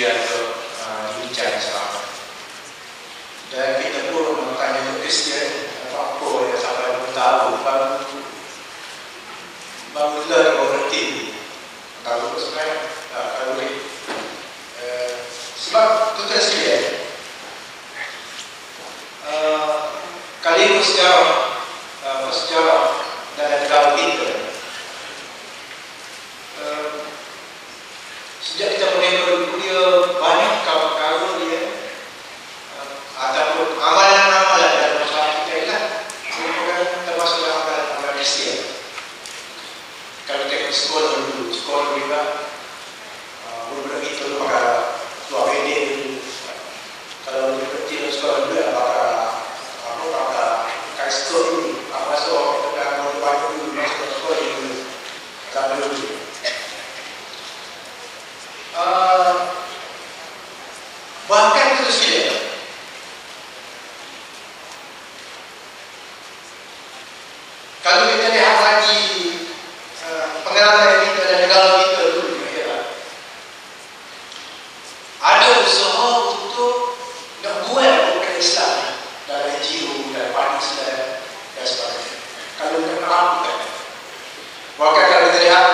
dia untuk dibincang selama. Dan kita pun bertanya ke Kristian apa yang sampai tahu baru learn mengerti tahu sebenarnya kalau sebab tuan sekalian kali sejarah dalam negara kita sejak kita mulai berkuliah banyak kawan-kawan dia ataupun amalan-amalan dalam masyarakat kita ialah merupakan termasuk amalan-amalan Kristian. Kalau tengok sekolah juga beberapa itu pakai tuan pendek dulu. Kalau tidak sekolah dulu pakai sekolah dulu. Masuk kita dah banyak dulu masuk sekolah dulu. Tak dulu. Bahkan itu sekalian kalau kita lihat lagi pengalaman kita dan negara kita dulu ada usaha untuk nak buat bukan Islam dalam NGO dan parti Islam dan sebagainya. Kalau kita merapikan bahkan kalau kita lihat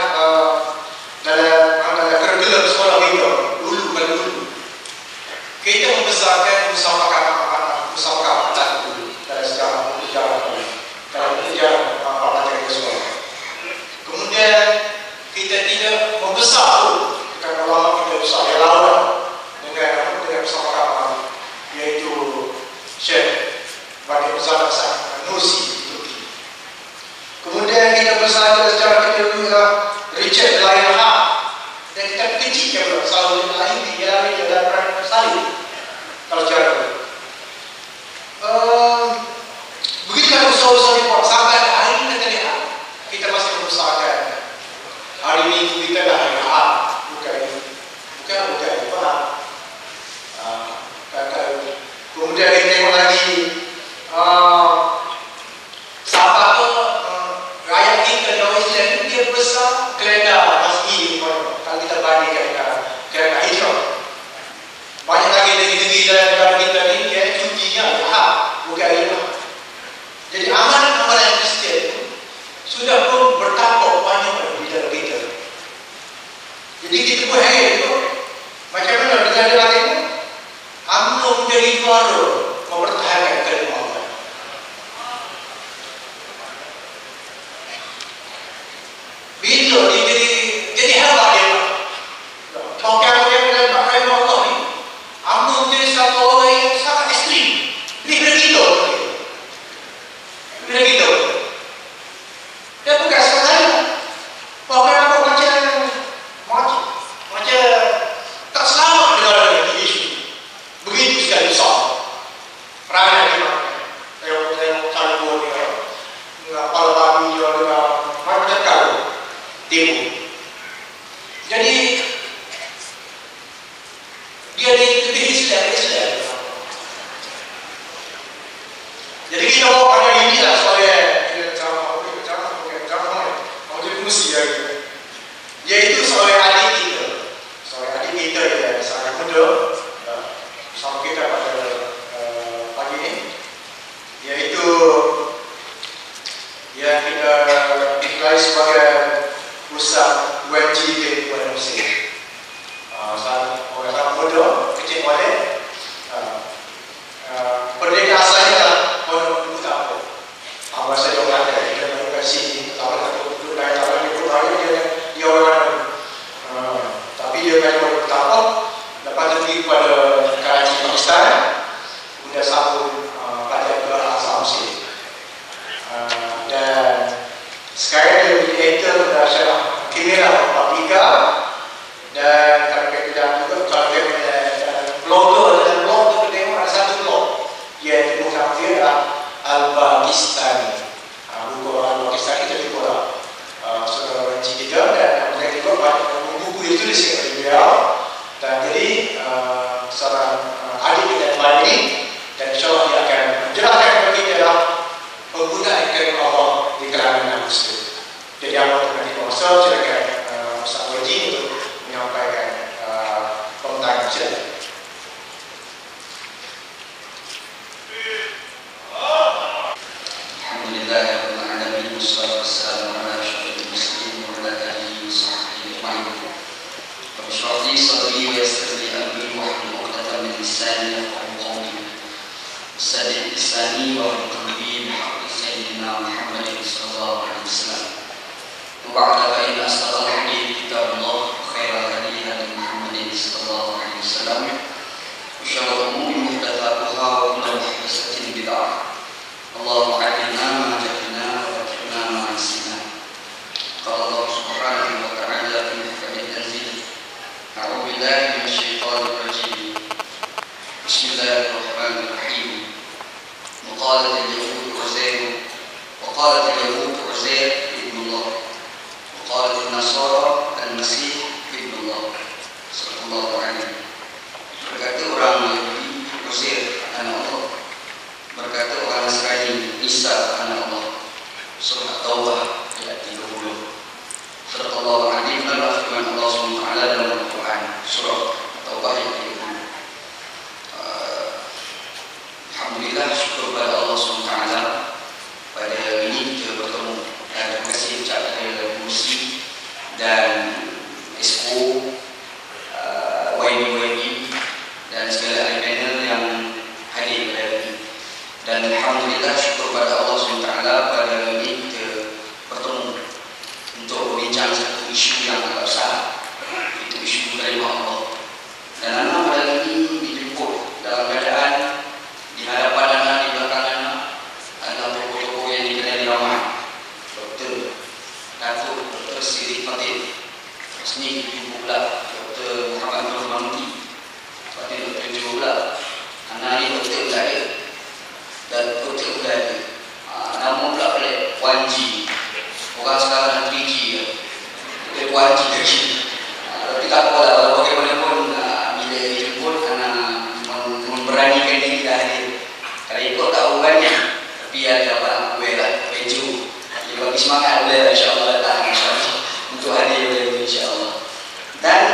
dalam kurikulum sekolah kita dulu kita membesarkan usahakan dulu dalam sejarah dulu dalam sejarah pelajaran sekolah. Kemudian kita tidak membesar tu kerana ulama kita besar yang lawan dengan usahakan iaitu Syekh Wahid Muzaffar Nursi. Kemudian kita besar dalam sejarah kita dulu ialah Richard Lionheart dan kita kecil dia pula selalu lahir dia dalam perang salib. Kalau sejarah itu begitulah usaha-usaha dibuat sampai hari ini kita lihat kita masih membesarkan. Hari Minggu kita dah hari Ahad bukan kemudian kita tengok lagi siapa tu rakyat kita di orang Islam dia besar kelenda masjid kalau kita bandingkan kelenda hijrah. Banyak lagi negeri-negeri dalam negara kita ni dia cutinya Ahad bukan hari Ahad. Jadi amalan-amalan Kristian sudah pun bertapak banyak di dalam kita. Jadi kita pun heran tu macam mana negara lain UMNO menjadi juara mempertahankan kalimah Allah. Bila dia jadi hebat dia pakai dalam kalimah Allah ni UMNO menjadi satu orang yang sangat ekstrim. Bila kita dia bukan sekali pakai apa macam tak selamat negara ini isu begitu sekali besar perangai dia tengok calon dia kepala babi dia macam kalau timur. Jadi dia lebih Islam. Jadi kita mau pada inilah soalnya yaitu seorang adik kita yang sangat muda bersama kita pada pagi ini, yaitu yang kita dikenali sebagai Ustaz UMG Kuala Mesir. Orang sangat muda, kecil balik. Perdeka asalnya lah Pondok Utara. Bahasa dia orang ada, dia menemukan sini. Tahu duduk lain dia orang tapi dia main Pondok Utara. Lepas itu pergi kepada Karachi, Pakistan. Kemudian sambung pelajar ke Al-Azhar Mesir. Dan sekarang dia menjadi editor Syarah Kimia Paprika. Dan kalau kita lihat juga kalau kita blogger dan blog kita tengok ada satu blog yang bukan dia adalah Al-Pakistani. Buku Al-Pakistani jadi pula saudara Encik kita dan mereka juga banyak buku yang tulis oleh beliau. Dan jadi seorang adik kita yang baik ini dan insyaAllah dia akan menjelaskan kepada kita adalah penggunaan kalimah Allah di kalangan Muslim. Jadi Allah nanti bermaksud silakan Ustaz Wajib untuk menyampaikan komentar bertanya. Silakan. Alhamdulillahirrahmanirrahim. Wassalatu wassalamu ala asyrafil mursalin wa ala alihi wa sahbihi ajma'in. Rabbi shrah li sadri wa yassir li amri wahlul 'uqdatam min lisani yafqahu qawli. Saddid lisani wa qalbi bihaqqi sayyidina Muhammadin sallallahu alaihi wasallam. Wa ba'da fa inna asdaqal hadits kitabullah wa khairal hadi hadi Muhammadin sallallahu alaihi wasallam. Wa syarrul umuri muhdatsatuha wa kullu muhdatsatin bid'ah. Allahumma a'inna ma jahilna wa zakirna ma nasina. Qala Allah subhanahu wa ta'ala fi muhkamil tanzil. A'udzu billahi minasy syaithanir rajim. Bismillahirrahmanirrahim. Wa qalat al-yahud Uzair ibnullah wa qalat an-nasara al-masih ibnullah. Sallallahu alaihi. Berkata orang Yahudi Uzair anak Allah. Berkata orang Nasrani Isa anak Allah. Surah Taubah ayat 30. Surah Al-Azim adalah firman Allah SWT dalam Al-Quran. Surah Taubah ayat 30. Alhamdulillah, syukur pada Allah SWT pada hari ini kita bertemu, dan terima kasih ucap kepada Musi dan Esko, YB dan segala ahli panel yang hadir pada hari ini. Dan alhamdulillah, syukur pada Allah SWT pada hari ini kita bertemu untuk berbincang satu isu yang agak besar, itu isu kalimah Allah. Dan anak pada hari ini dijemput dalam keadaan di hadapan anak, di belakang anak adalah tokoh-tokoh yang dikenali ramai. Dr. Siri Fatih, terus ni dijemput pula Dr. Muhammad Nur Mahmudi, Fatih Dr. Jumlah pula anak ni Dr. Belaya dan Dr. Belaya, nama pula oleh 1G, orang sekarang dah 3G ya, Dr. 1G lagi. Tapi tak apalah, bagaimanapun bila dijemput anak memberanikan diri dah hadir. Kalau ikut tak ubannya, tapi ada apa kuih lah, peju. Dia bagi semangat boleh lah, insyaAllah datang, insyaAllah untuk hadir boleh, insyaAllah. Dan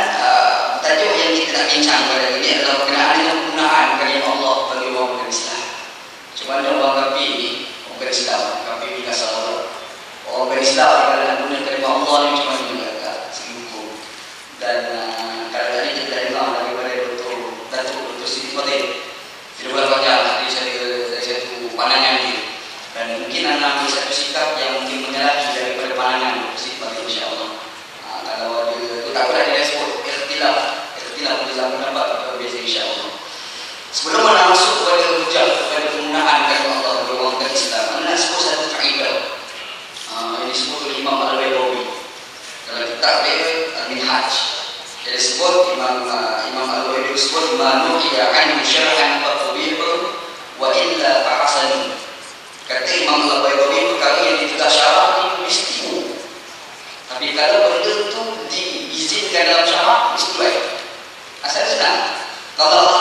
tajuk yang kita nak bincang pada ini adalah berkenaan dengan penggunaan kalimah Allah bagi orang bukan Islam. Cuma ada orang kafir ni, orang bukan Islam, kafir ni kasar Allah. Orang bukan Islam kalau nak guna kalimah Allah ni cuma juga agak selingkuh. Dan kalau tadi kita dengar daripada Datuk Siti Fatih, tidak boleh banyak dari satu pandangan dia. Dan mungkin anda ambil satu sikap yang mungkin menyalahi daripada pandangan Dr. Siti Fatih, insyaAllah. Kalau ada, tak boleh dia sebut ikhtilaf dalam pendapat atau biasa, insyaAllah. Sebelum anda masuk kepada hujah, kepada penggunaan kalimah Allah bagi orang bukan Islam, anda sebut satu kaedah yang disebut oleh Imam Al-Baydawi dalam kitab dia Al-Minhaj. Dia disebut Imam Al-Baydawi disebut manuhiya an syar'an faqbihu wa illa fa'asan. Kata Imam Al-Baydawi, perkara yang ditegak syarak itu mesti, tapi kalau benda itu diizinkan dalam syarak mesti baik. Asal senang. Kalau Allah